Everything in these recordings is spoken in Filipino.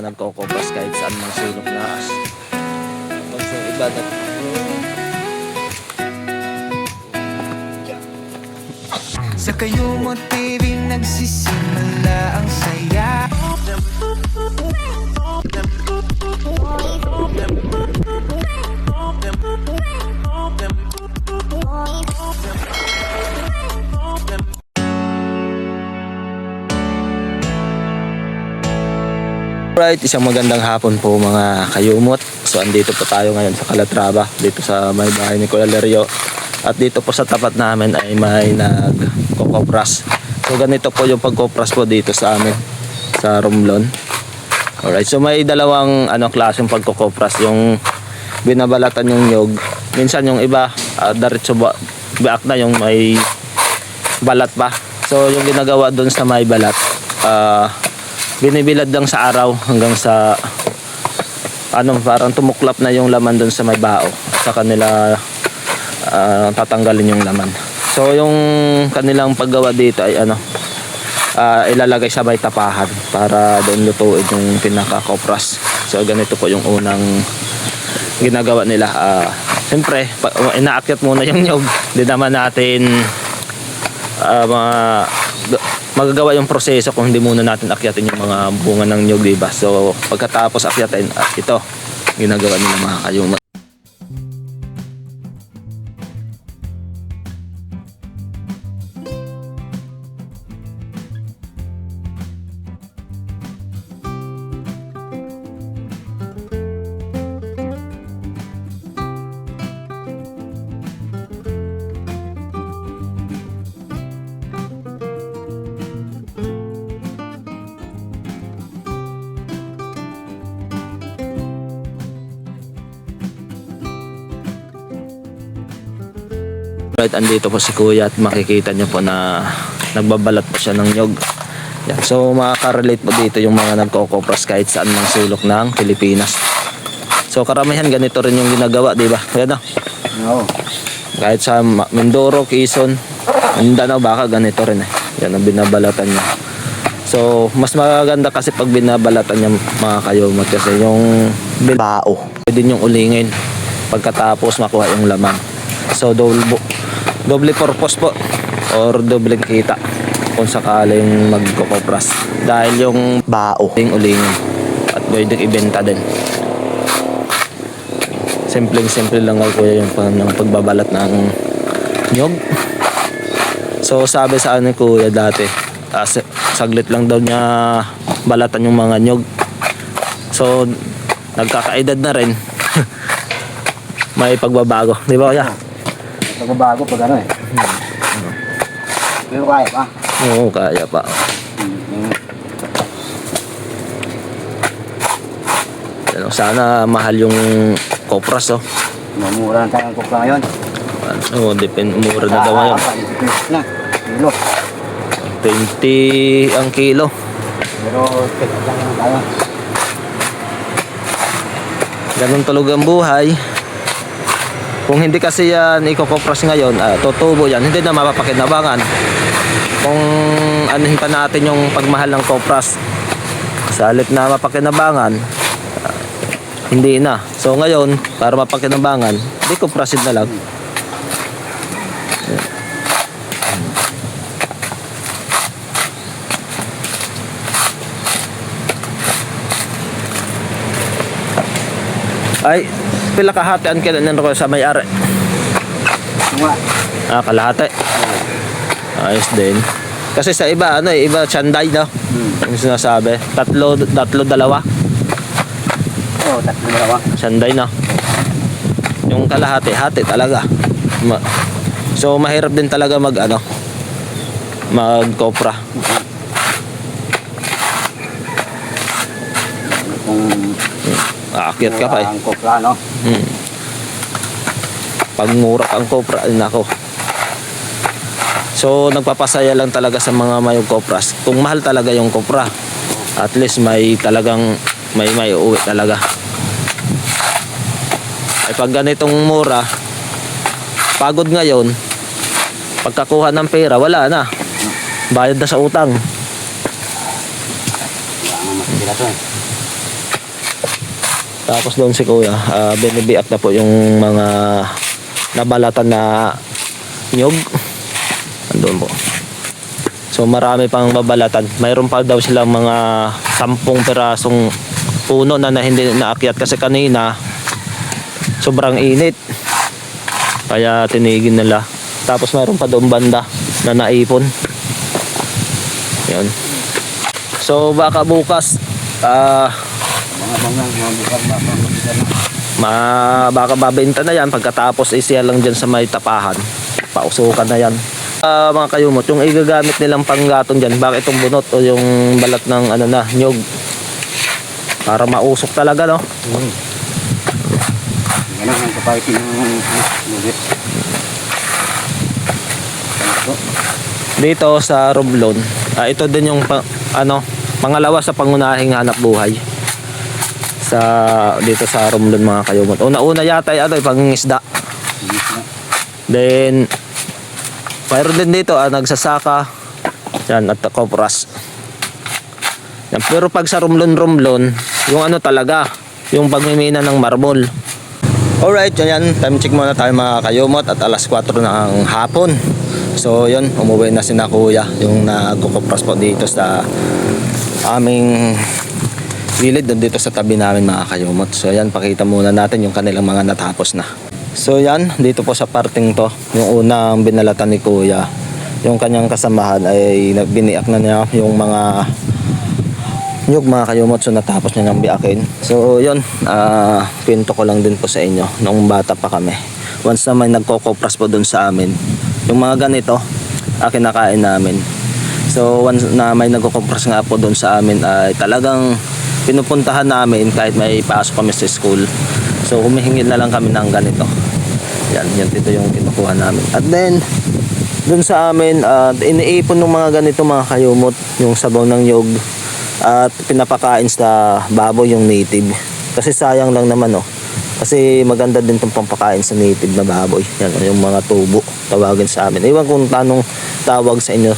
Nagkokobras kahit saan mang sulok na pag yung iba na sa Kayumot TV nagsisimula ang saya. Right, isang magandang hapon po mga kayumot. So andito po tayo ngayon sa Calatrava, dito sa may bahay ni Kuya Lerio. At dito po sa tapat namin ay may nagkokopras. So ganito po yung pagkopras po dito sa amin sa Romblon. Alright, so may dalawang klaseng pagkokopras. Yung binabalatan yung nyog. Minsan yung iba diretso baak na yung may balat pa. So yung ginagawa doon sa may balat, binibilad lang sa araw hanggang sa parang tumuklap na yung laman doon sa may bao at sa kanila tatanggalin yung laman. So yung kanilang paggawa dito ay ilalagay sa may tapahan para doon lutuin yung pinaka-kopras. So ganito po yung unang ginagawa nila. Siyempre inaakyat muna yung nyog. Hindi naman natin magagawa yung proseso kung hindi muna natin akyatin yung mga bunga ng nyog, diba? So pagkatapos akyatin, ito ginagawa nila mga kayumot. Right, andito po si Kuya at makikita nyo po na nagbabalat po siya ng nyog. Yan. So makaka-relate po dito yung mga nagkokopras kahit saan mang sulok ng Pilipinas. So karamihan ganito rin yung ginagawa, di ba? Yan o. Oo. Kahit sa Mindoro, Quezon, Mindanao, baka ganito rin eh. Yan ang binabalatan niya. So mas maganda kasi pag binabalatan niya mga kayumot kasi yung bao, pwede yung ulingin pagkatapos makuha yung laman. So doble purpose po or doble kita kung sakaling magkokopras dahil yung bao yung ulingin at pwedeng ibenta din. Simple lang ako kuya yung pagbabalat ng nyog. So sabi sa akin kuya dati, saglit lang daw niya balatan yung mga nyog. So nagkakaedad na rin. May pagbabago, di ba kuya? Nagbabago pag ano eh. Pero kaya pa. Oo, kaya pa. Sana mahal yung kopras oh. Mamura na tayo ang kupla ngayon. Oo, mura na daw ngayon. Na, kilo. 20 ang kilo. Pero tek lang naman tayo. Ganun talaga ang buhay. Kung hindi kasi yan ikokopras ngayon, tutubo yan, hindi na mapapakinabangan. Kung anuhin pa natin yung pagmahal ng kopras, sa halip na mapakinabangan, hindi na. So ngayon, para mapakinabangan, di koprasin na lang. Ay, pila kahatian ka na ko sa may-ari. Tunga. Kalahati. Ayos din. Kasi sa iba, iba tsanday, no? Yung sinasabi. Tatlo, dalawa. Oo, tatlo dalawa. Tsanday, no? Yung kalahati, hati talaga. So, mahirap din talaga mag-kopra. Aakyat ka pa eh. Ang kupla, no? Pag mura ang kopra, nako. So nagpapasaya lang talaga sa mga may kopras. Kung mahal talaga yung kopra, at least may talagang may uwi talaga. Ay pag ganitong mura, pagod ngayon, pagkakuha ng pera, wala na. Bayad na sa utang. Wala naman masakila to eh. Tapos doon si kuya, binibiak na po yung mga nabalatan na nyug. Andun po. So marami pang babalatan. Mayroon pa daw silang mga 10 pirasong puno na hindi naakyat kasi kanina sobrang init. Kaya tinigin nila. Tapos mayroon pa doon banda na naipon. Yan. So baka bukas baka babenta na yan pagkatapos isiya lang dyan sa may tapahan. Pausukan na yan. Mga kayumot, yung igagamit nilang panggaton dyan, bakit itong bunot o yung balat ng nyug? Para mausok talaga, no? Ganun ang kapalitin ng nugit. Dito sa Romblon, ito din yung pangalawa sa pangunahing hanap buhay dito sa Romblon, mga kayumot. Una yata ay pangingisda. Then mayroon din dito nagsasaka yan at kopras yan. Pero pag sa Romblon yung talaga yung pagmimina ng marble. Alright, yan, time check muna tayo mga kayumot at alas 4 ng hapon. So yun, umuwi na sina kuya yung nagkukopras po dito sa aming gilid doon dito sa tabi namin mga kayumot. So yan, pakita muna natin yung kanilang mga natapos na. So yan, dito po sa parting to, yung unang binalatan ni kuya, yung kanyang kasamahan ay biniak na niya yung mga nyug mga kayumot. So natapos niya nang biakin. So yun, kwento ko lang din po sa inyo nung bata pa kami. Once na may nagkokopras po dun sa amin, yung mga ganito kinakain namin. So once na may nagkokopras nga po dun sa amin ay talagang pinupuntahan namin kahit may pasok kami sa school. So humihingi na lang kami ng ganito. Yan dito yung kinukuha namin. At then dun sa amin iniipon ng mga ganito mga kayumot, yung sabaw ng nyug, at pinapakain sa baboy yung native. Kasi sayang lang naman kasi maganda din itong pampakain sa native na baboy. Yan yung mga tubo tawagin sa amin. Iwan kung tanong tawag sa inyo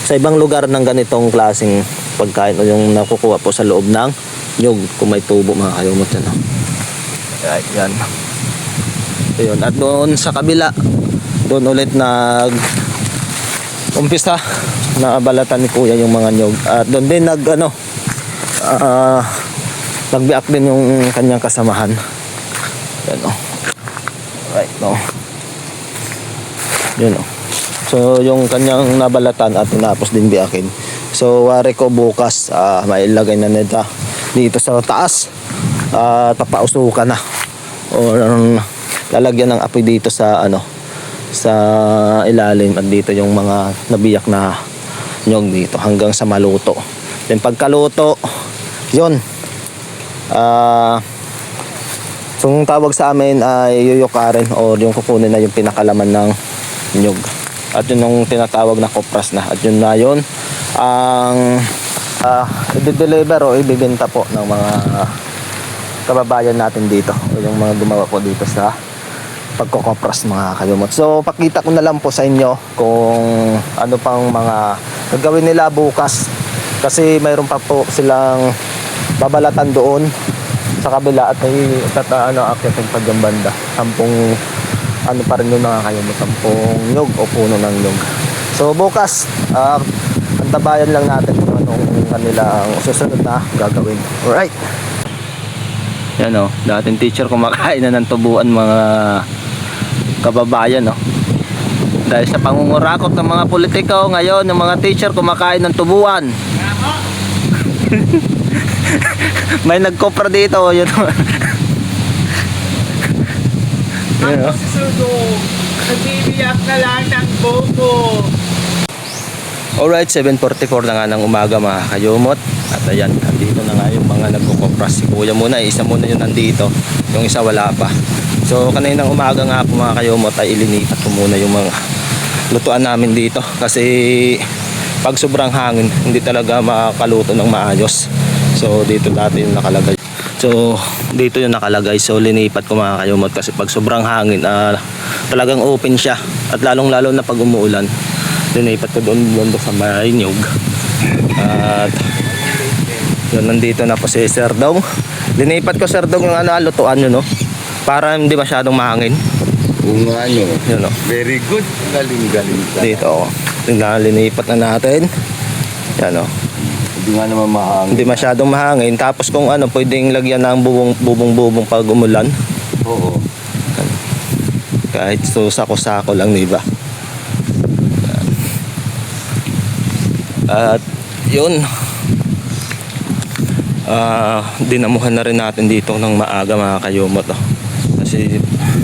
sa ibang lugar ng ganitong klaseng pagkain o yung nakukuha po sa loob ng nyug kung may tubo mga kayumot yan. Right, yan. Ayun. At doon sa kabila, doon ulit umpisa na balatan ni kuya yung mga nyug. At doon din nagbiak din yung kanyang kasamahan. Yan right, Yun So yung kanyang nabalatan at tinapos din biakin. So wari ko bukas mailagay na nila dito sa taas. Papausukan na o lalagyan ng apoy dito sa sa ilalim, at dito yung mga nabiyak na nyog dito hanggang sa maluto. Then pagkaluto yun, so yung tawag sa amin ay yuyukarin o yung kukunin na yung pinakalaman ng nyog, at yun yung tinatawag na kopras na, at yun na yun ang i-deliver o ibibenta po ng mga kababayan natin dito o yung mga gumawa po dito sa pagkokopras mga kayumot. So pakita ko na lang po sa inyo kung ano pang mga gagawin nila bukas, kasi mayroon pa po silang babalatan doon sa kabila at may akyatin pa dyan banda. 10 pa rin yung mga kayumot, 10 nyug o puno ng nyug. So bukas antabayan lang natin kung anong kanilang susunod na gagawin. Alright, yan dating teacher kumakain na ng tubuan mga kababayan dahil sa pangungurakot ng mga politiko ngayon, ng mga teacher kumakain ng tubuan. May nagkopra dito yun. Ako si Sudo, nagbibiyak na lang ng bobo. Alright, 7:44 na nga ng umaga mga kayumot. At ayan, nandito na nga yung mga nagkukopras. Si kuya muna, isa muna yun nandito, yung isa wala pa. So kaninang umaga nga po mga kayumot ay ilinipat ko muna yung mga lutuan namin dito, kasi pag sobrang hangin hindi talaga makaluto ng maayos. So dito dati yung nakalagay. So dito yung nakalagay. So linipat ko mga kayumot kasi pag sobrang hangin talagang open siya, at lalong lalo na pag umuulan. Linipat ko doon sa may nyug. At Yun, nandito na po si Sir Dong. Linipat ko, Sir Dong, yung lutuan nyo, no? Para hindi masyadong mahangin. Kung ano, Yun, no? very good. Galing-galing ka. Dito, oh. Linipat na natin. Yan, no? Hindi nga naman mahangin. Hindi masyadong mahangin. Tapos kung ano, pwedeng lagyan ng bubong pag umulan. Oo. Kahit so sako-sako lang, di ba? Yan. At yun. Dinamuhan na rin natin dito ng maaga, mga kayumot, oh. Kasi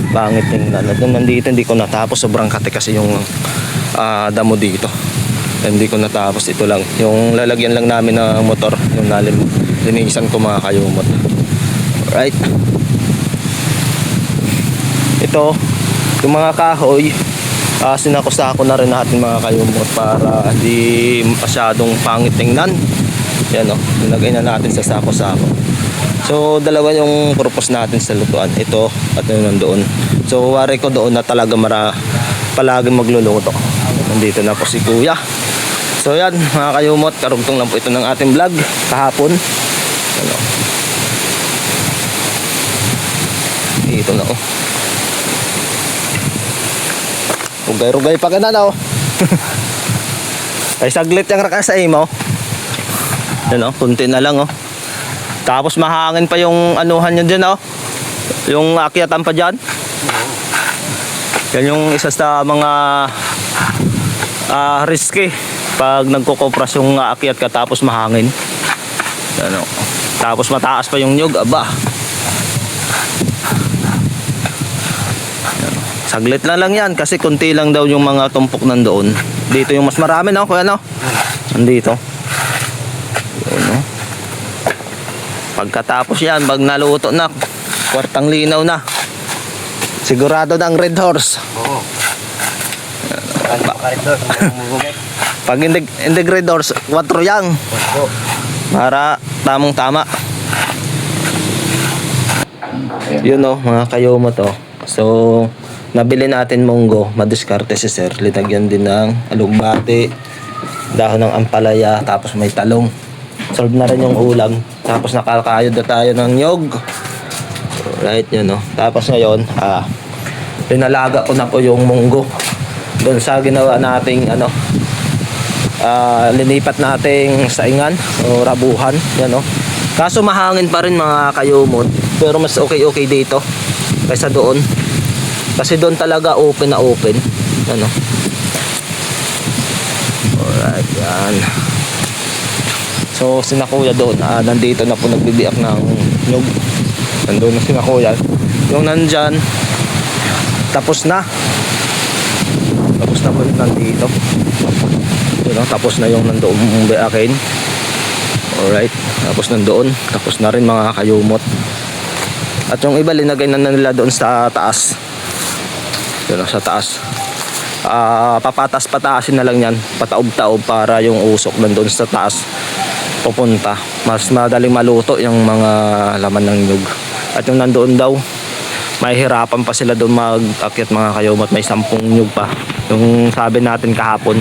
pangit yung nandito, hindi ko natapos. Sobrang kate kasi yung damo dito. Hindi ko natapos. Ito lang yung lalagyan lang namin ng motor, yung linisan ko, mga kayumot. Alright, ito yung mga kahoy, sinako-sako na rin natin, mga kayumot, para hindi masyadong pangit tingnan. Yan, oh, nilagay na natin sa sako-sako. So dalawa yung purpose natin sa lutuan, ito at yung nandoon. So wari ko doon na talaga palaging magluluto. Nandito na po si Kuya. So yan, mga kayumot, karugtong lang po ito ng ating vlog kahapon. Ano, dito na, oh. Rugay-rugay pa ka na, oh. Ay saglit yung rakasay mo. Yan, oh, kunti na lang, oh. Tapos mahangin pa yung anuhan nyo dyan, oh. Yung akyatan pa dyan. Yan yung isa sa mga risky pag nagkukopras yung aakyat ka tapos mahangin. Yan, oh. Tapos mataas pa yung nyug, aba. Yan, oh. Saglit lang yan kasi kunti lang daw yung mga tumpok nandoon. Dito yung mas marami, no? Kuya, no? Nandito. Yun, no? Pagkatapos yan, pag naluto na, kwartang linaw na, sigurado na ang red horse. Oo. Pag hindi red horse, 4 yang. Para tamang tama. Yun, no, mga kayumot, oh. So nabili natin munggo, madiskarte si Sir. Linagyan din ng alugbati, dahon ng ampalaya, tapos may talong. Solve na rin yung ulam. Tapos nakakayod na tayo ng nyog. Right, yun, no. Tapos ngayon, pinalaga ko na po yung munggo doon sa ginawa nating linipat nating saingan o rabuhan, yan, no. Kaso mahangin pa rin, mga kayumot, pero mas okay dito kaysa doon. Kasi doon talaga open na open, ano. Alright, yan. So sina Kuya doon, nandito na po nagbibiyak ng nyug. Nandun na sina Kuya. Yung nandyan, tapos na po yung nandito. Yun, tapos na yung nandoon biyakin. Alright, tapos nandoon, tapos na rin, mga kayumot. At yung iba linagay na nila doon sa taas. Yun, sa taas. Papatas-patasin na lang yan, pataob-taob, para yung usok nandoon sa taas pupunta. Mas madaling maluto yung mga laman ng nyug. At yung nandoon daw, mahihirapan pa sila doon mag-akyat, mga kayumot. May 10 nyug pa yung sabi natin kahapon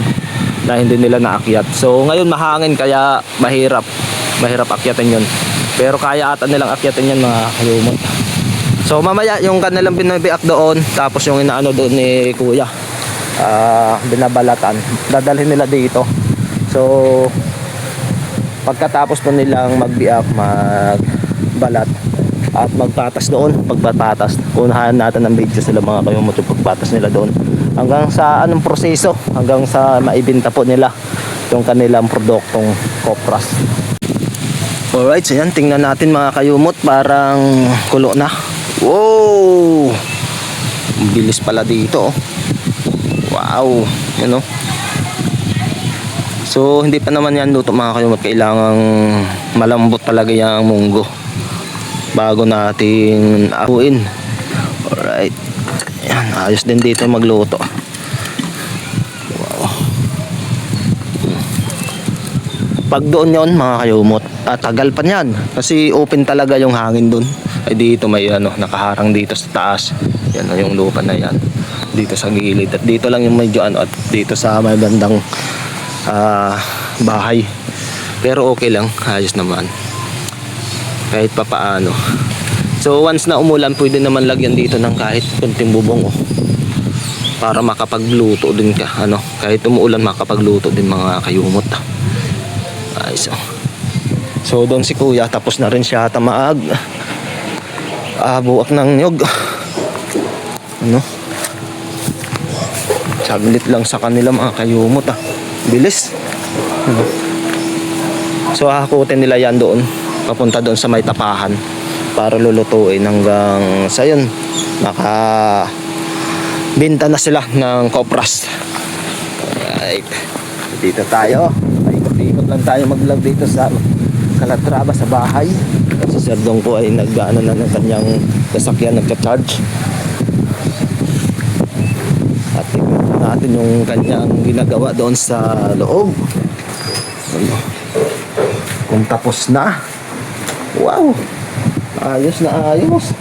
na hindi nila naakyat. So ngayon mahangin, kaya mahirap akyatin yun. Pero kaya ata nilang akyatin yan, mga kayumot. So mamaya yung kanilang binabiak doon, tapos yung inaano doon ni Kuya, binabalatan, dadalhin nila dito. So pagkatapos po nilang magbiak, magbalat at magpatas doon, pagpapatas, unahan natin ng video sila, mga kayumot, yung pagpatas nila doon hanggang sa anong proseso, hanggang sa maibenta po nila yung kanilang produktong kopras. Alright, so yan, tingnan natin, mga kayumot, parang kulo na. Wow, bilis pala dito, oh. Wow, yan, oh. So hindi pa naman yan luto, mga kayumot. Kailangang malambot talaga yung munggo bago natin akuin. Alright, yan, ayos din dito magluto. Wow. Pag doon yon, mga kayumot, tagal pa niyan kasi open talaga yung hangin doon. Ay dito may nakaharang dito sa taas. Yan, yung lupa na yan dito sa gilid, at dito lang yung medyo at dito sa may bandang bahay. Pero okay lang, ayos naman. kahit papaano. So once na umulan, pwede naman lagyan dito ng kahit kunting bubong, oh, para makapagluto din ka, ano, kahit umuulan makapagluto din mga kayumot. Ayos, oh. So doon si kuya, tapos na rin siya tamaag buwak ng nyog, ano, saglit lang sa kanila mga kayumot, bilis, ano. So hakutin nila yan doon, papunta doon sa may tapahan para lulutuin hanggang sa yun binta na sila ng kopras. Alright, dito tayo, ikot-ikot lang tayo mag-vlog dito sa Calatrava sa bahay. Si Sir Dong po ay nag-ano na ng kanyang sasakyan, nagcha-charge. At tingnan natin yung kanyang ginagawa doon sa loob. Ano, kung tapos na. Wow, ayos na ayos.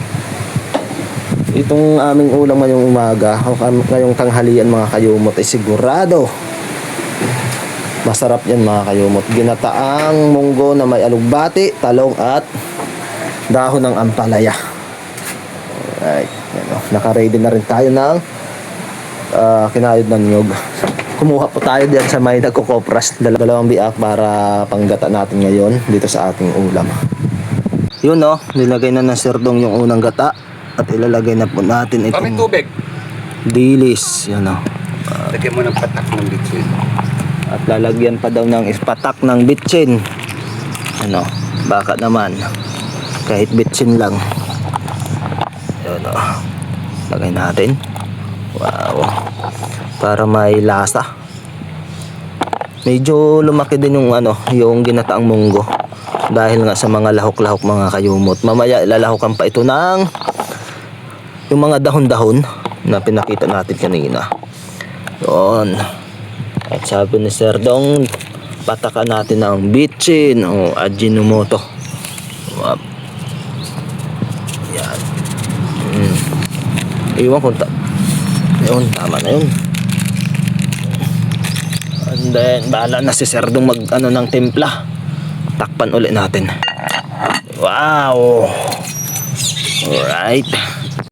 Itong aming ulam ngayong umaga o ngayong tanghalian mga kayumot ay sigurado masarap yan mga kayumot. Ginataang munggo na may alugbati, talong at dahon ng ampalaya. Alright, naka-ready na rin tayo ng kinayod ng nyog. Kumuha po tayo diyan sa may nagkukopras, dalawang biak para panggata natin ngayon dito sa ating ulam. Yun, oh, nilagay na ng Sir Dong yung unang gata at ilalagay na po natin itong tubig. dilis. Yan, oh. Lagyan mo ng patak ng bitsin. At lalagyan pa daw ng patak ng bitsin. Ano, baka naman kahit bitsin lang. Yun, oh. Lagay natin. Wow, para may lasa. Medyo lumaki din yung ano, yung ginataang munggo dahil nga sa mga lahok-lahok mga kayumot. Mamaya ilalahokan pa ito ng yung mga dahon-dahon na pinakita natin kanina. Yun. At sabi ni Sir Dong, patakan natin ng bitsin o Ajinomoto. Wow. Yan. Iwan kung yun, tama na yun. And then bahala na si Sir Dong mag ano ng timpla. Takpan ulit natin. Wow. Alright.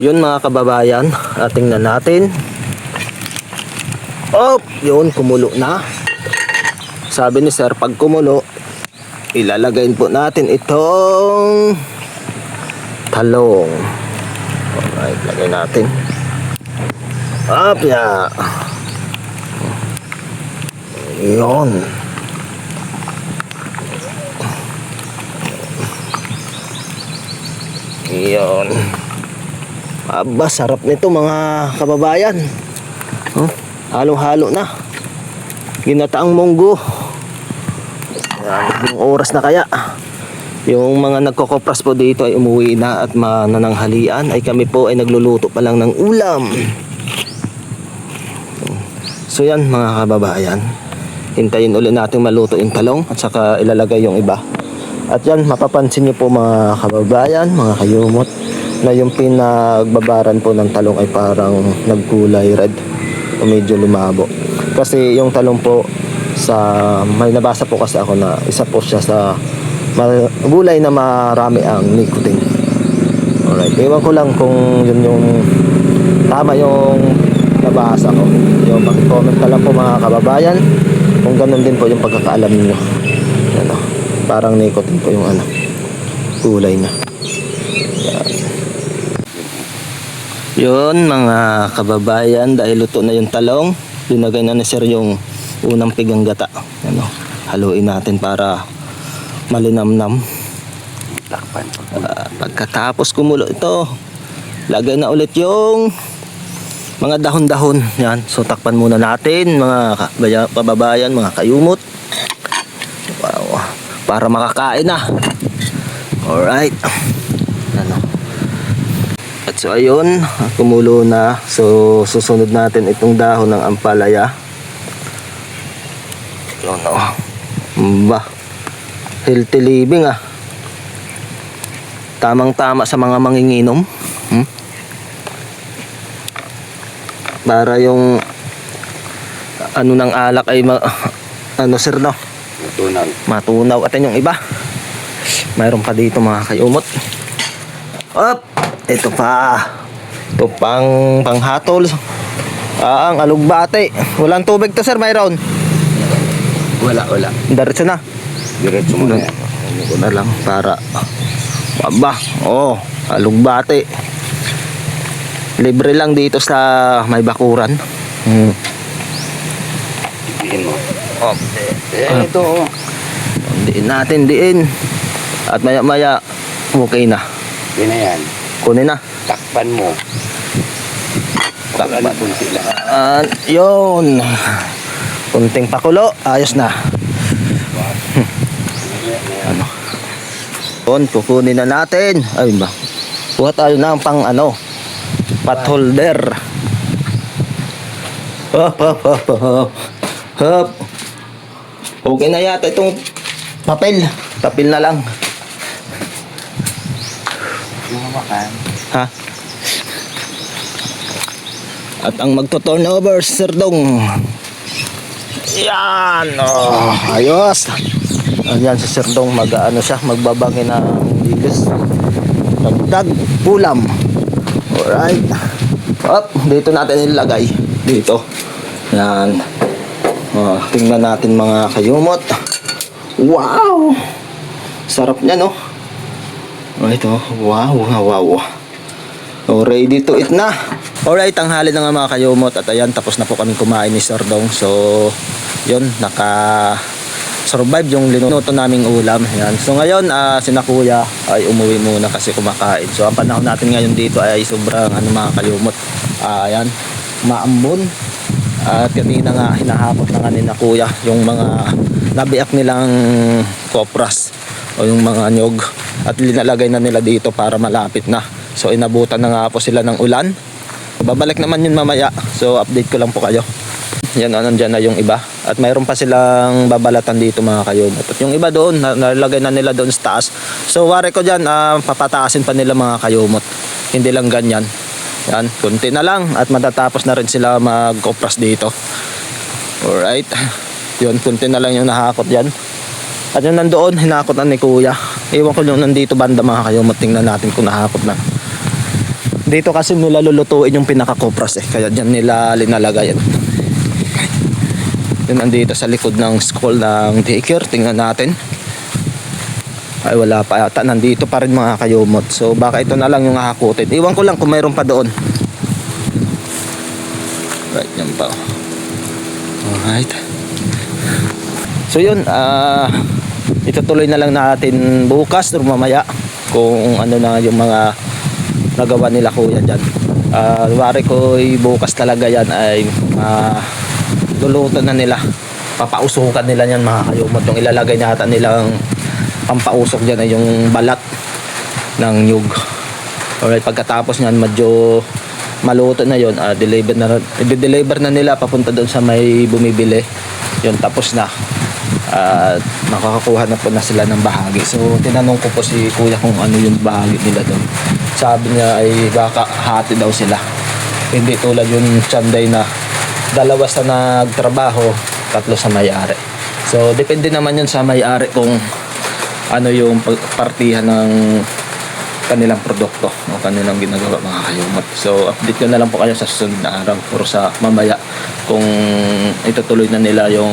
Yun mga kababayan, tingnan natin. Oh, yun, kumulo na. Sabi ni Sir, pag kumulo, ilalagayin po natin itong talong. Alright, lagay natin. Up, ya. Yun. Yun. Aba, sarap nito mga kababayan. Oh, halo-halo na. Ginataang munggo. Yung oras na kaya. Yung mga nagkokopras po dito ay umuwi na at manananghalian. Ay kami po ay nagluluto pa lang ng ulam. So yan mga kababayan. Hintayin ulit natin maluto yung talong at saka ilalagay yung iba. At yan, mapapansin nyo po mga kababayan, mga kayumot, na yung pinagbabaran po ng talong ay parang nagkulay red o medyo lumabo. Kasi yung talong po may nabasa po kasi ako na isa po siya sa gulay na marami ang nicotine. Alright, ewan ko lang kung yun yung tama yung nabasa ko. Yung pakicomment na lang po mga kababayan kung ganun din po yung pagkakaalam niyo. Ano, parang nicotine po yung ano, gulay na. Yun mga kababayan, dahil luto na yung talong, linagay na ni Sir yung unang pigang gata. Ano, haluin natin para malinamnam. Pagkatapos kumulo ito, lagay na ulit yung mga dahon-dahon. Yan, so takpan muna natin mga kababayan, mga kayumot. Wow, para makakain na. Alright. Ano. At so ayun, kumulo na. So susunod natin itong dahon ng ampalaya. Yun, oh. Ba, healthy living ah. Tamang-tama sa mga manginginom. Para yung ano ng alak ay ano sir no? Matunaw. Matunaw. At yung iba, Mayroon pa dito mga kayumot. Up! Ito pa. Ito panghatol. Ang alugbate. Walang tubig to sir, mayroon. Wala. Diretso na. Diretso mo na yan. Ano ko na lang para. Aba, alugbate. Libre lang dito sa may bakuran. Diin mo. Oh, Ito. diin natin, diin. At maya okay na. Yan na yan. Kunin na. Takpan mo. Takpan. Takpan po sila. Yun. Kunting pakulo, ayos na. Ano? Yun, kukunin na natin. Ay ba? Kuha tayo ng pang pot holder. Hop. Okay na yata itong papel. Papel na lang. Ha? At ang magto-turnover, Sir Dong. Yan. Ayos. Ayan si Sir Dong, magbabangin ng bigas. Dagdag ulam. Alright. Up, dito natin ilagay. Dito. Yan. Tingnan natin mga kayumot. Wow! Sarap niya, no? Ito. Wow. Ready to eat na. Alright, tanghali na nga mga kayumot. At ayan, tapos na po kami kumain ni Sir Dong. So, yun, survive yung linuto naming ulam. Yan. So ngayon, sina kuya ay umuwi muna kasi kumakain. So ang panahon natin ngayon dito ay sobrang mga kayumot. Ayan, maambon. At kanina nga hinahakot na nga ni na kuya yung mga nabiak nilang kopras o yung mga nyog. At linalagay na nila dito para malapit na. So inabutan na nga po sila ng ulan. Babalik naman yun mamaya. So update ko lang po kayo. Yan, nandyan na yung iba. At mayroon pa silang babalatan dito mga kayumot. At yung iba doon, nalagay na nila doon sa taas. So wari ko dyan, papataasin pa nila mga kayumot. Hindi lang ganyan. Yan, kunti na lang. At matatapos na rin sila mag-kopras dito. Alright. Yun, kunti na lang yung nahakot dyan. At yung nandoon, hinakot na ni kuya. Iwan ko yung nandito banda mga kayumot. Tingnan natin kung nahakot na. Dito kasi nila lulutuin yung pinaka-kopras Kaya dyan nila linalagay. Yun, nandito sa likod ng school ng daycare. Tingnan natin. Ay wala pa yata. Nandito pa rin mga kayumot. So baka ito na lang yung hahakutin. Iwan ko lang kung mayroon pa doon. Right, yan pa. Alright. So yun, itutuloy na lang natin bukas o mamaya kung ano na yung mga nagawa nila kuya dyan. Wari ko bukas talaga yan ay luluto na nila. Papausukan nila yan mga kayumot. Yung ilalagay nata nilang pampausok dyan ay yung balat ng nyug. Alright, pagkatapos nyan medyo maluto na yun, i-deliver na nila papunta doon sa may bumibili. Yun, tapos na. Makakakuha na po na sila ng bahagi. So tinanong ko po si kuya kung ano yung bahagi nila doon. Sabi niya ay baka hati daw sila. Hindi tulad yung Chanday na dalawa sa nagtrabaho, tatlo sa may-ari. So depende naman yun sa may-ari kung ano yung partihan ng kanilang produkto o kanilang ginagawa mga kayumot. So update ko na lang po kayo sa susunod na araw or sa mamaya kung itutuloy na nila yung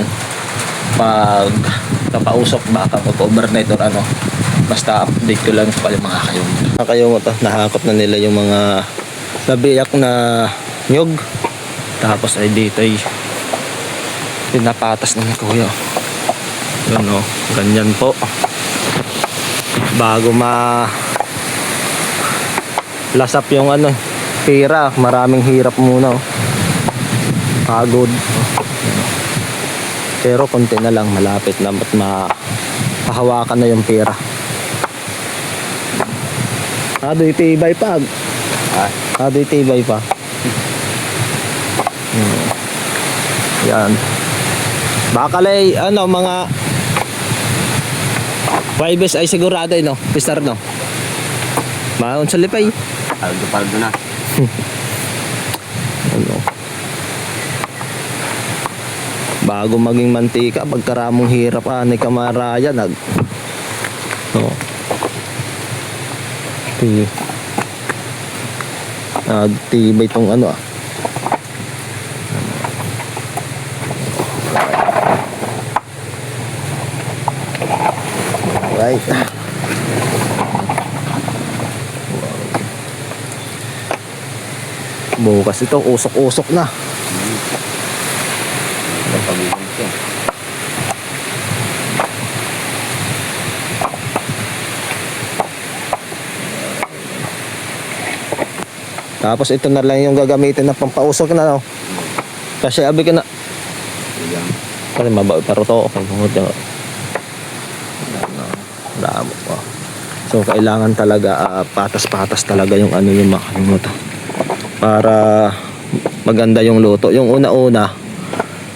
pagpapausok baka mag-overnight or ano. Basta update ko lang po kayo mga kayumot. Mga kayumot, nahakot na nila yung mga nabiyak na nyog. Tapos ay dito ay pinapatas na ni kuya. Yun o, ganyan po. Bago lasap yung pira, maraming hirap muna o. Pagod. Pero konti na lang, malapit na at mahahawakan na yung pira. Adoy tibay pa. Adoy tibay pa. Yan. Bakalay, mga Waibes ay sigurado no? Pistar no? Maon sa lipay. Paldo na. Ano? Bago maging mantika, pagkaramong hirap ni Kamaraya Tibay itong ano ah. Right. Bukas ito, usok-usok na. Pag-ibig siya. Tapos ito na lang yung gagamitin na pampausok na, no? Kasi abi ka na. Yan. Kasi mabawi para to. Okay, bungod yung... Damo po. So, kailangan talaga patas-patas talaga yung ano yung makamot. Para maganda yung luto. Yung una-una,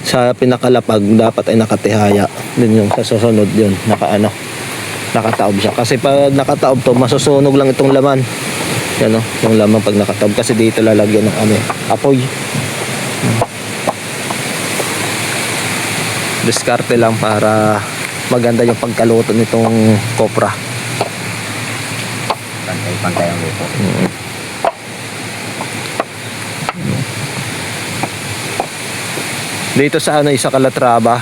sa pinakalapag, dapat ay nakatihaya. Din yung sa susunod yun, nakataob siya. Kasi pag nakataob to, masusunog lang itong laman. Yan o, yung laman pag nakataob. Kasi dito lalagyan ng apoy. Diskarte lang para maganda yung pagkaluto nitong kopra. Pantay-pantay ang luto. Dito sa sa Calatrava,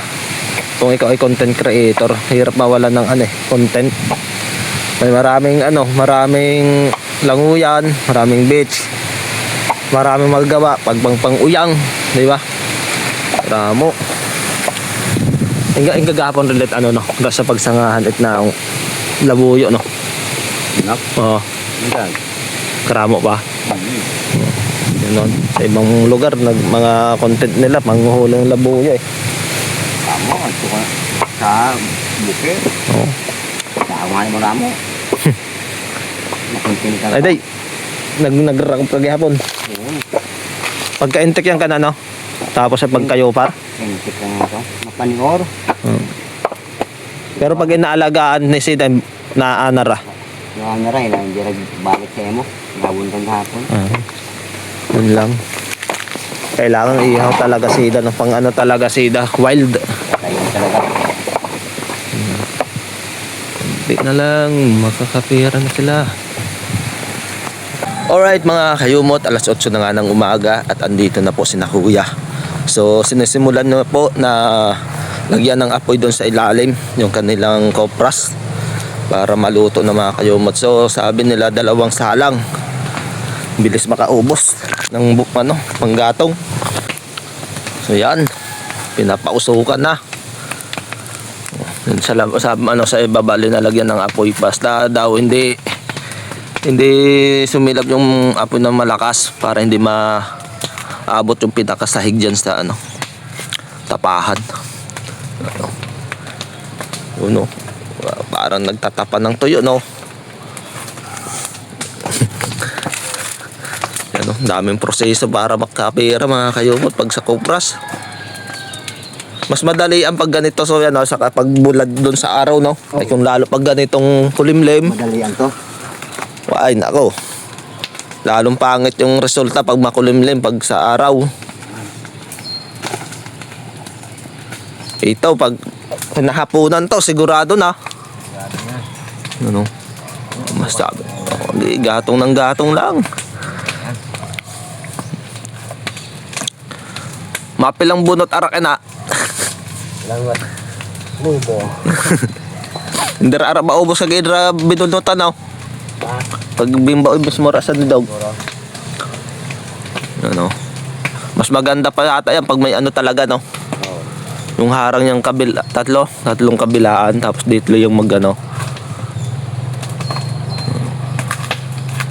kung ikaw ay content creator, hirap mawalan ng content. May maraming languyan, maraming beach, maraming magawa, pang-uyang, di ba? Ramo. Inga gagapon ulit sa pagsangahan it na labuyo, no. Nak? Oo, Yan. karamo pa. Yun, sa ibang lugar mga content nila manghuhuli ng labuyo eh. Tama, ito ka sa bukit. Oo. Tama mo na mo. Nakunting ka. Ay day, nagrarang paghapon. Pagka-intek yan ka na, no? Tapos sa pagkayopar. Sintik lang ito. Mapanior. Pero pag inaalagaan ni Sida, naanara. Yung na rin, hindi rin balik sa'yo mo. Nabuntan hapon. Yun lang. Kailangan ihaw talaga Sida, no? Pang talaga Sida, wild. Ayun talaga. Hindi na lang, makakapira na sila. Alright mga kayumot, alas 8 na nga ng umaga at andito na po si Kuya. So sinisimulan na po na lagyan ng apoy doon sa ilalim yung kanilang kopras para maluto na mga kayumot. So sabi nila 2 salang, bilis makaubos ng panggatong. So yan, pinapausukan na. Sa ibaba linalagyan ng apoy, basta daw hindi sumilap yung apoy ng malakas para hindi maabot yung pinakasahig dyan sa tapahan. Parang nagtatapan ng tuyo, no? Daming proseso para makapira mga kayumot pag sa kopras. Mas madali ang pag ganito, so yan, sa pag bulad doon sa araw, no? Ay kung lalo pag ganitong kulimlim, Madalian to. ay nako, lalong pangit yung resulta pag makulimlim pag sa araw. Ito pag hinahapunan to, sigurado na. Mas sabi, gatong ng gatong lang. Mapilang bunot arak na. Langat. Lubo. Hindi ara maubos sa gidra binunutan, no? Pag bimba ibus mo rasa ni dog. Mas maganda pa yata yan pag may talaga, no? Yung harang yung tatlong kabilaan, tapos dito yung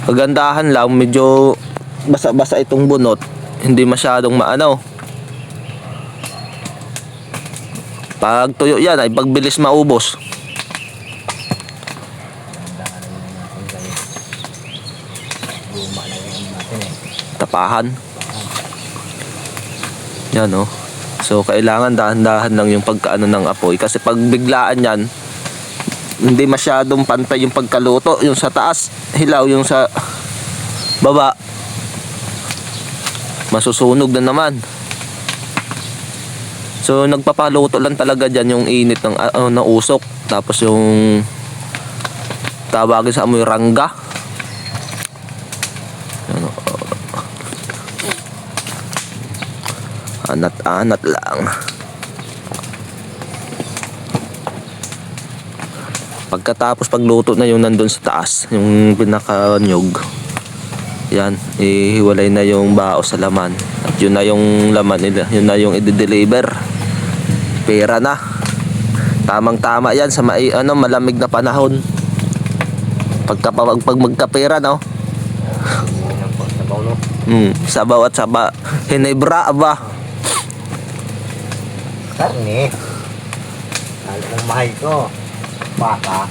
kagandahan lang, medyo basa-basa itong bunot, hindi masyadong pag tuyo yan ay pagbilis maubos. Tapahan yan, no? So kailangan dahan-dahan lang yung pagkaano ng apoy, kasi pag biglaan yan hindi masyadong pantay yung pagkaluto. Yung sa taas hilaw, yung sa baba masusunog na naman. So nagpapaluto lang talaga dyan yung init ng usok, tapos yung tawagin sa amoy rangga. Anat-anat lang. Pagkatapos pagluto na yung nandun sa taas, yung pinaka-nyog, yan, ihiwalay na yung bao sa laman. At yun na yung laman nila, yun na yung i-deliver. Pera na. Tamang-tama yan sa malamig na panahon. Pag magkapera, no? Sabaw, no? Sabaw at saba. Hinebra, aba. Karne. Kahit ang mahay ko. Baka.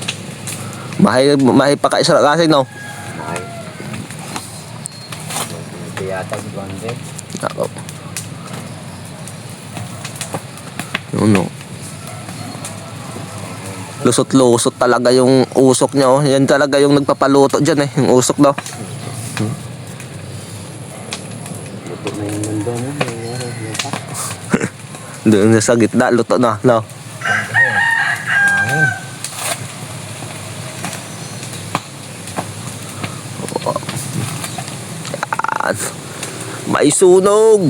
Mahay pa ka isra kasi, no? Mahay. Ito yata, Guante. Ako. Yun, no? Lusot-lusot talaga yung usok niya, oh. Yan talaga yung nagpapaluto dyan, eh. Yung usok, no? Luto na yung nandun, no? Doon sa gitna, luto na, no? Hangin. Yan. May sunog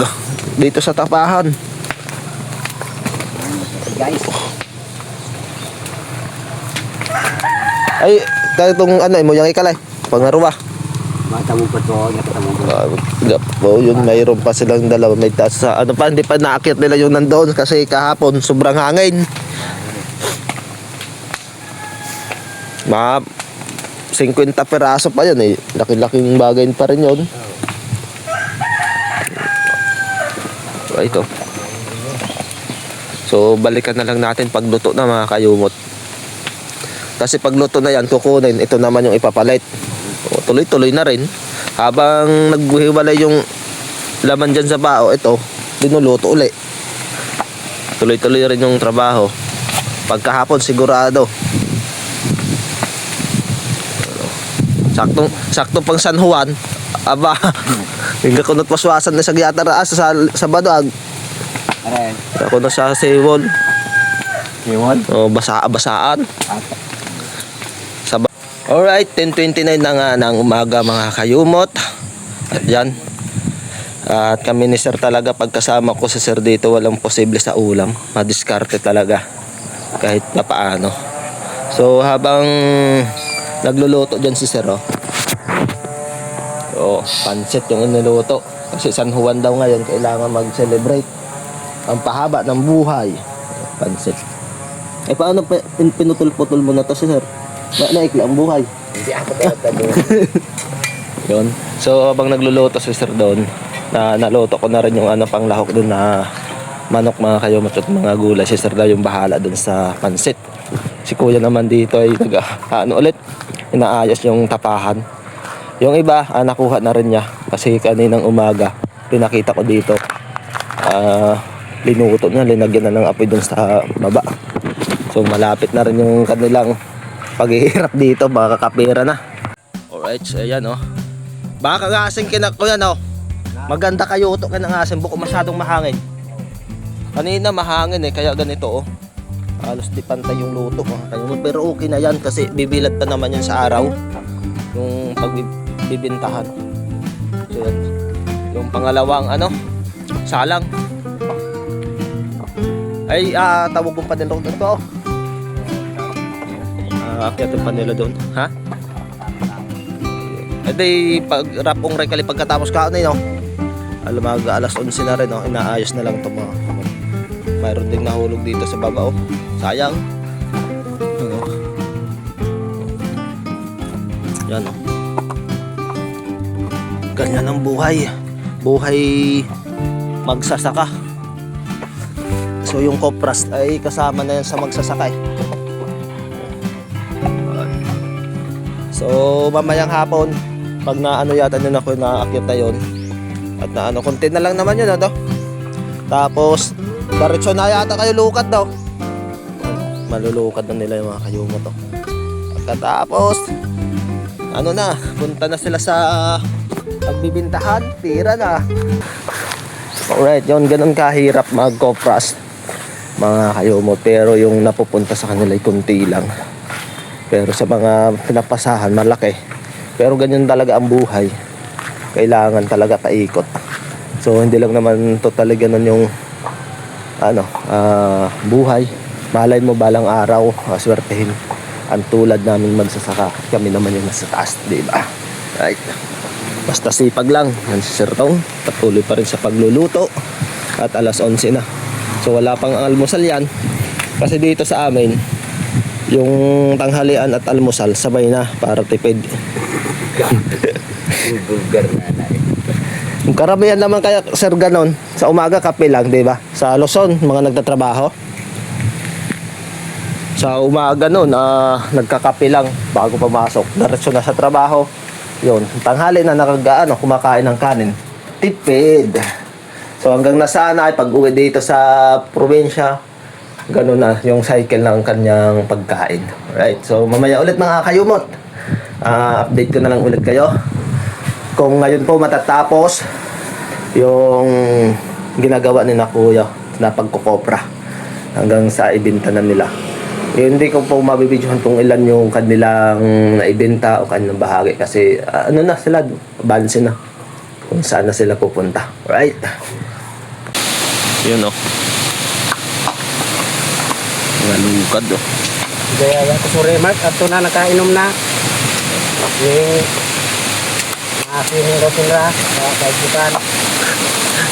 dito sa tapahan. Guys, Ay, itong ano, mo yung ikalay. Pangaruwa. matamo pa to, nakatamo ko. Yun, mayroon pa silang dalawa. May taas sa, ano pa, hindi pa naakit nila yung nandoon kasi kahapon, sobrang hangin. Mga 50 peraso pa yun eh. Laki-laking bagay pa rin yun. Ito. So, balikan na lang natin pagluto na mga kayumot. Kasi pagluto na yan, kukunin. Ito naman yung ipapalit. O, tuloy-tuloy na rin. Habang naghiwalay yung laman dyan sa bao, ito, dinuluto uli. Tuloy-tuloy rin yung trabaho. Pagkahapon, sigurado. Saktong pang San Juan. Aba, hingga ko natpaswasan na sa Giyataraas sa Badag. Aray, Ako na sa Sewol. yun. O, basaan. Alright, 10:29 na nga ng umaga mga kayumot. At yan. At kami ni Sir talaga pagkasama ko sa Sir dito, walang posible sa ulam. Madiskarte talaga. Kahit na paano. So habang nagluluto dyan si Sir, pansit yung iniluto. Kasi San Juan daw ngayon, kailangan mag-celebrate ang pahaba ng buhay. Pansit. Eh paano pinutol-putol mo na to si Sir? Naikli ang buhay. Hindi ako tayo. Yun. So habang nagluluto si Sir doon, naluto ko na rin yung pang lahok doon na manok mga kayumot at mga gulay. Si Sir daw yung bahala doon sa pansit. Si Kuya naman dito ay ulit, inaayos yung tapahan. Yung iba, nakuha na rin niya kasi kaninang umaga pinakita ko dito. Linuto na, linagyan na ng apoy doon sa baba. So malapit na rin yung kanilang paghihirap dito, baka kapira na. Alright, so ayan baka ngasing Kuya, maganda kayo utok ka ng asin, buko masyadong mahangin. Kanina mahangin kaya ganito halos di pantay yung luto pero okay na yan kasi bibilad pa naman yan sa araw yung pagbibintahan. So yan, yung pangalawang salang ay tawag kong panilo dito. Akyatin pa nila doon, ha? E di pag-rapong rekali pagkatapos ka mag alas 11 na rin inaayos na lang ito mga. Mayroon ding nahulog dito sa baba sayang. Yan ganyan ang buhay magsasaka. So yung kopras ay kasama na yan sa magsasaka So mamayang hapon pag yata nyo na ko naakyat na yun at konti na lang naman yun tapos diretso na yata kayo lukad daw. Malulukad na nila yung mga kayumot pagkatapos punta na sila sa pagbibintahan, tira na. Alright, yun, ganun kahirap mag-kopras mga kayumot, pero yung napupunta sa kanila ay kunti lang. Pero sa mga pinapasahan, malaki. Pero ganyan talaga ang buhay. Kailangan talaga paikot. So hindi lang naman totally ganun yung ano, buhay. Malay mo balang araw, swertehin ang tulad namin magsasaka. Kami naman yung nasa taas, di ba? Right. Basta sipag lang. Yan si Sir Tong. Patuloy pa rin sa pagluluto. At alas 11 na. So wala pang almusal yan. Kasi dito sa amin, yung tanghalian at almusal sabay na para tipid. Bulgar na eh. Yung karamihan naman kaya Sir ganon, sa umaga kape lang, di ba? Sa Luzon, mga nagtatrabaho. Sa umaga noon, nagkakape lang bago pumasok. Diretso na sa trabaho. Yun, tanghali na kumakain ng kanin. Tipid. So hanggang nasana ay pag-uwi dito sa probinsya, ganun na yung cycle ng kanyang pagkain. Right? So mamaya ulit mga kayumot. Update ko na lang ulit kayo. Kung ngayon po matatapos yung ginagawa ni na Kuya na pagkukopra hanggang sa ibenta na nila. Hindi ko po mabibidyohan kung ilan yung kanilang naibenta o kanilang bahagi kasi ano na sila, balance na kung saan na sila pupunta. Right? Yun mga lukad Kaya ako sure Mark, at ito na nakainom na. Yung aking rotira, kaibigan.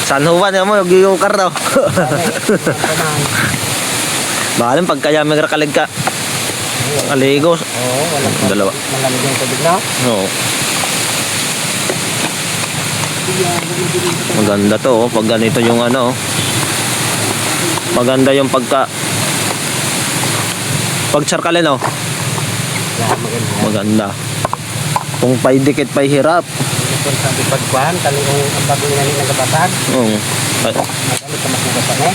San Juan mo, yung daw. Baka pag kaya may rakalig ka. Aligo. Oo, walang Dalawa. malamig yung tubig na. Oo. Maganda to pag ganito yung maganda yung pag sarkalin Yeah, maganda. maganda. Kung pay dikit pay hirap. Kung sabi pagkuhan, talagang ang bago na nila nagabasag. Oo. Magalit ka masugasan eh.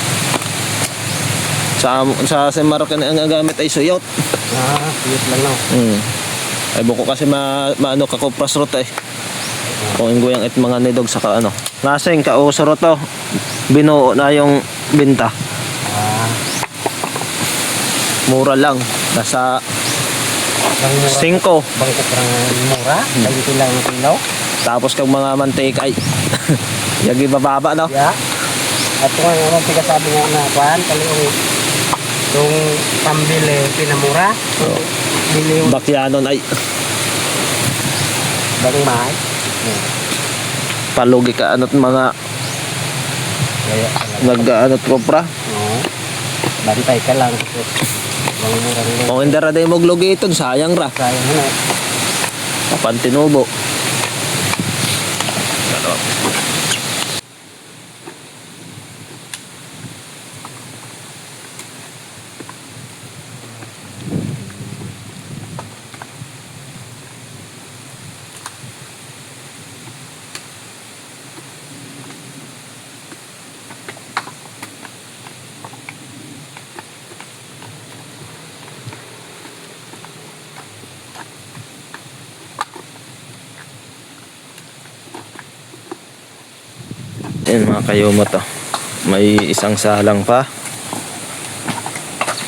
Sa Semarok ang gamit ay suyot. Siyot lang no. Ay buko kasi maano ka kopras rot eh. Kung inggoyang it mga nidog saka Nasing kausaro to. Binuo na yung binta. Mura lang. Nasa 5. Bangkot lang mura. Ganito lang ang kilo. Tapos kang mga mantika ay yagi bababa no. Yeah. At kung ano sabi nga na kuhan, talagang yung pambili pinamura. Bili yung Bakyanon ay bang mahal. palugi ka mga Kaya nag kopra. bantay ka lang. Bang mura nila. O hindi ra day mo glugiton sayang ra. Sayang na. Pantinubo. Yan mga kayumot may isang salang pa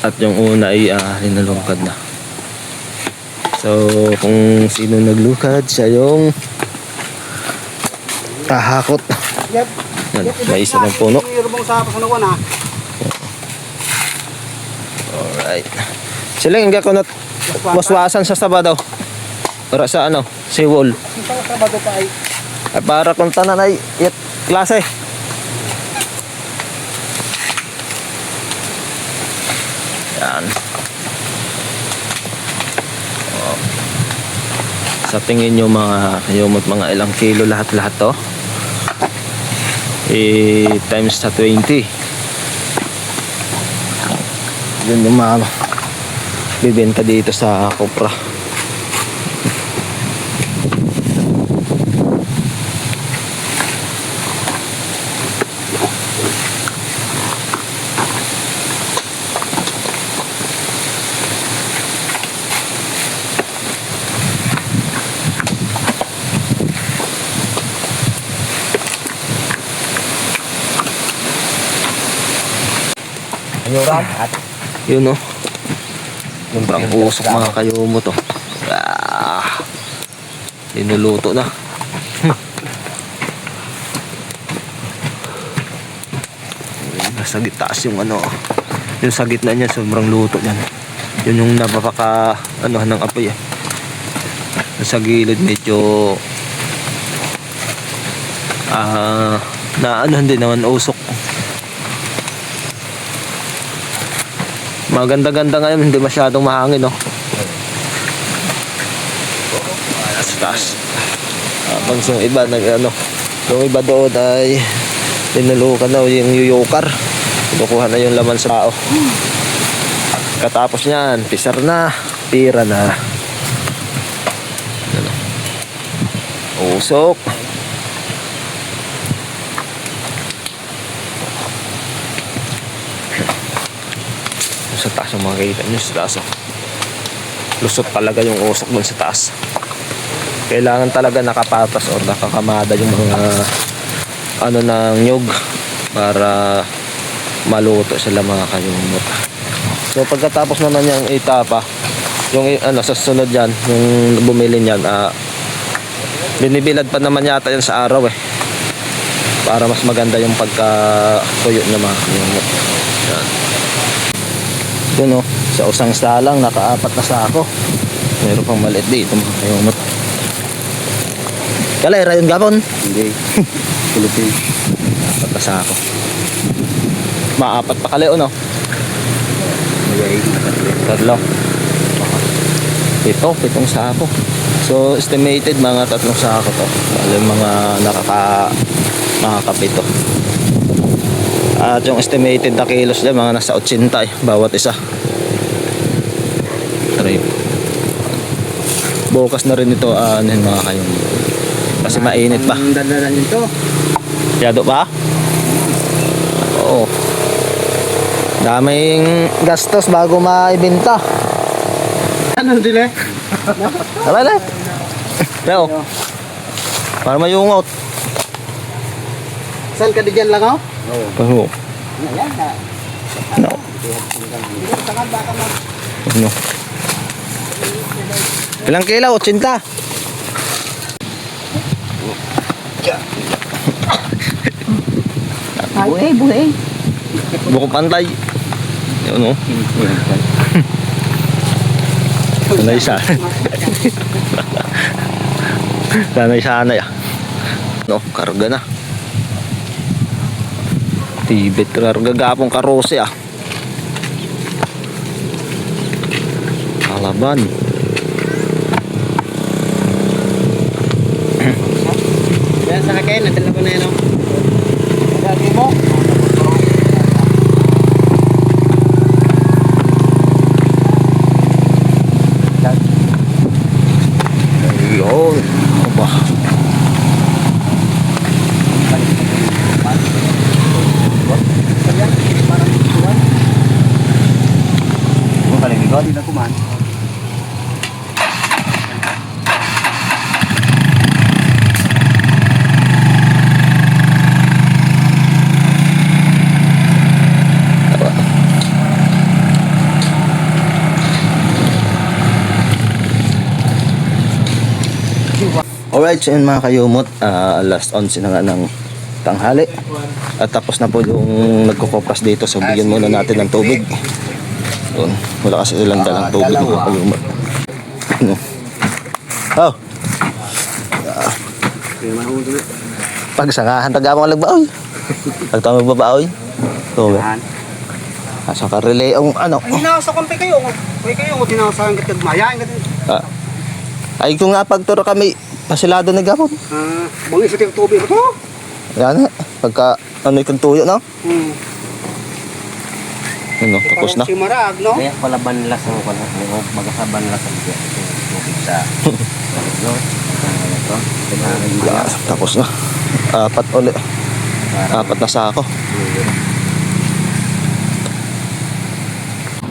at yung una ay linalungkad na. So kung sino naglukad siya yung tahakot. Yep. Yan, may isa ng puno. Alright. Sila yung gakunot waswasan sa Sabado para sa Seawall. Sabado pa ay Ay para kung tanan ay klase. Yan. Sa tingin nyo mga kayumot, mga ilang kilo lahat-lahat to? Times sa 20. Yun yung mga bibenta dito sa kopra. ayuran at Yun Sobrang usok mga kayumo to. Inuluto na. Nasa gitaas yung ano. Yung sa gitna niya sobrang luto niyan. Yun yung napapaka ano ng apoy eh. Sa gilid medyo na ano hindi naman usok. Maganda-ganda ngayon, hindi masyadong mahangin, no? Nasa taas. Habang yung iba, yung iba doon ay tinulukan na yung yuyukar. Kinukuha na yung laman sa tao. Katapos niyan, pisar na, pira na. Usok. Sa taas yung makikita nyo sa taas, oh. Lusot talaga yung usok dun sa taas. Kailangan talaga nakapatas or nakakamada yung mga ano ng nyug para maluto sila mga kayumot. So pagkatapos naman yung itapa, yung ano sa sunod yan, yung bumili niyan, binibilad pa naman yata yan sa araw eh, para mas maganda yung pagka-tuyo niya mga kayumot. Yan. Yun, oh, sa usang salang naka-4 na sako. Meron pang maliit dito mga kayumot. Kalay, rayon gapon? Hindi. Philippines. 4 na sako. Maapat pa kalay, no? Tatlo. 7 sako. So estimated mga 3 sako to. Bale mga nakakapito. At yung estimated na kilos dyan, mga nasa 80 eh, bawat isa. Trip. Bukas na rin ito, mga kayong. Kasi mainit pa. Ang dandanan nito. Yado pa? Oo. Daming gastos bago maibenta. Ano dile? Tama na. Leo. Para mayungot. Saan ka di dyan lang oh? Paho. Ayan na. No. Ano? Ilang kilo? 80. Buhay. Buko pantay. Yun, oh. Sanay siya. Sanay. No, karga na. Tibet karga gapong karose ah. Kalaban. Yan sa akin, nadala ko na yan oh. Lagi mo? Ayun. Aba. Hindi na kuman. Alright, so yun mga kayumot, last 11 na nga ng tanghali. At tapos na po yung nagkukopras dito, so bigyan muna natin ng tubig. Yun, wala kasi ilang dalang tubig mga kayumot. Ano? Oh! Pagsangahan, tagamang lagbaoy. Pagtama magbabaoy. Tubig. Asa ka relay ang ano? Ay, nasa kampi kayo. Kayo, tinasahan ka mayain ka din. Ay kung nga pagturo kami, pasilado na gapon. Bangis sa tubig mo to? Yan, pagka ano ikang tuyo, no? Ano, tapos na. Si Marag, no? Kaya pala banlas ang kwan, magasaban las ang tubig sa Tapos na. 4 ulit. 4 na sako.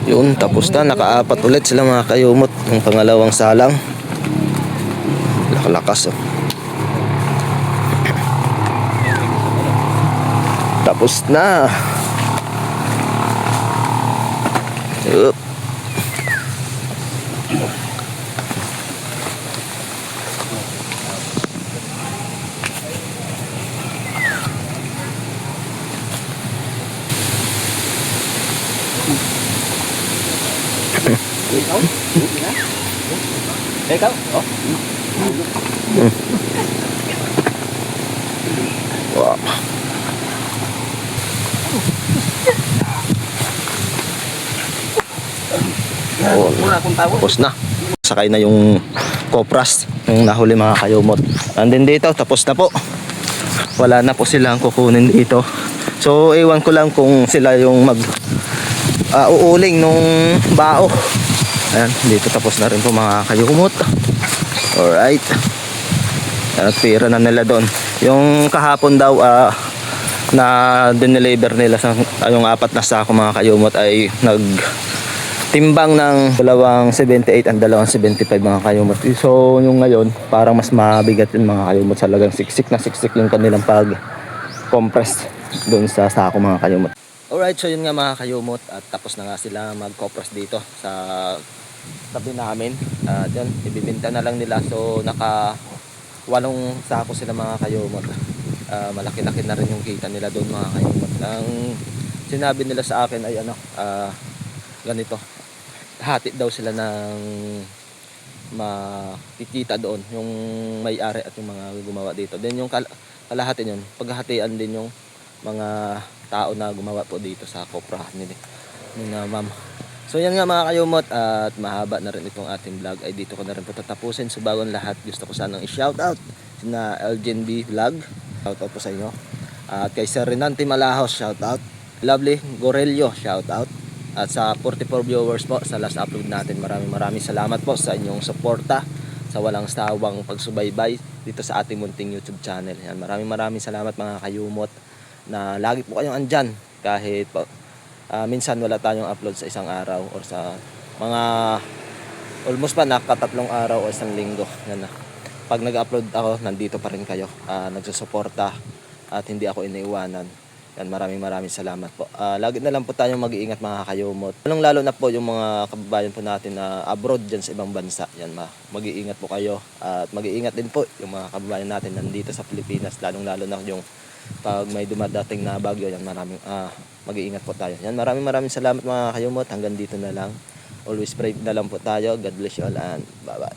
Yun, tapos na. Naka-4 ulit sila mga kayumot. Yung pangalawang salang. Lakas, oh. Tapos na. Yup. Ikaw? Oh. Wow. Oh, Muna akong tawag. tapos na. Sakay na yung kopras, yung nahuli mga kayumot. Andin dito, tapos na po. Wala na po silang kukunin dito. So, ewan ko lang kung sila yung uuling nung bao. Ayan, dito tapos na rin po mga kayumot. Alright. At pira na nila doon. Yung kahapon daw, na dineliver nila sa yung 4 na sako mga kayumot ay timbang ng 278 and 275 mga kayumot. So yung ngayon parang mas mabigat yung mga kayumot, talagang siksik na siksik yung kanilang pag compress doon sa sako mga kayumot. Alright, so yun nga mga kayumot, at tapos na nga sila mag-compress dito sa tabi namin. At yun, ibibinta na lang nila. So naka 8 sako sila mga kayumot. Malaki-laki na rin yung kita nila doon mga kayumot. Ang sinabi nila sa akin ay ganito, hati daw sila ng makikita doon yung may-ari at yung mga gumawa dito. Then yung kalahati yun, paghahatian din yung mga tao na gumawa po dito sa koprahan nila ma'am. So yan nga mga kayumot, at mahaba na rin itong ating vlog, ay dito ko na rin po tatapusin. So bago ang lahat, gusto ko sanang i-shoutout na LGNB Vlog, shoutout po sa inyo. At kay Sir Renante Malahos, shoutout. Lovely Gorelio, shoutout. At sa 44 viewers po sa last upload natin, maraming salamat po sa inyong suporta, sa walang sawang pagsubaybay dito sa ating munting YouTube channel. Yan, maraming salamat mga kayumot, na lagi po kayong andyan kahit po minsan wala tayong upload sa isang araw or sa mga almost pa nakatatlong araw o isang linggo. Yan na. Pag nag-upload ako, nandito pa rin kayo, nagsusuporta at hindi ako iniiwanan. Yan, maraming salamat po. Lagi na lang po tayong mag-iingat mga kayumot. Lalo na po yung mga kababayan po natin na abroad dyan sa ibang bansa. Yan, mag-iingat po kayo. At mag-iingat din po yung mga kababayan natin nandito sa Pilipinas. Lalo na yung pag may dumadating na bagyo. Yan, mag-iingat po tayo. Yan, maraming salamat mga kayumot. Hanggang dito na lang. Always pray na lang po tayo. God bless you all and bye-bye.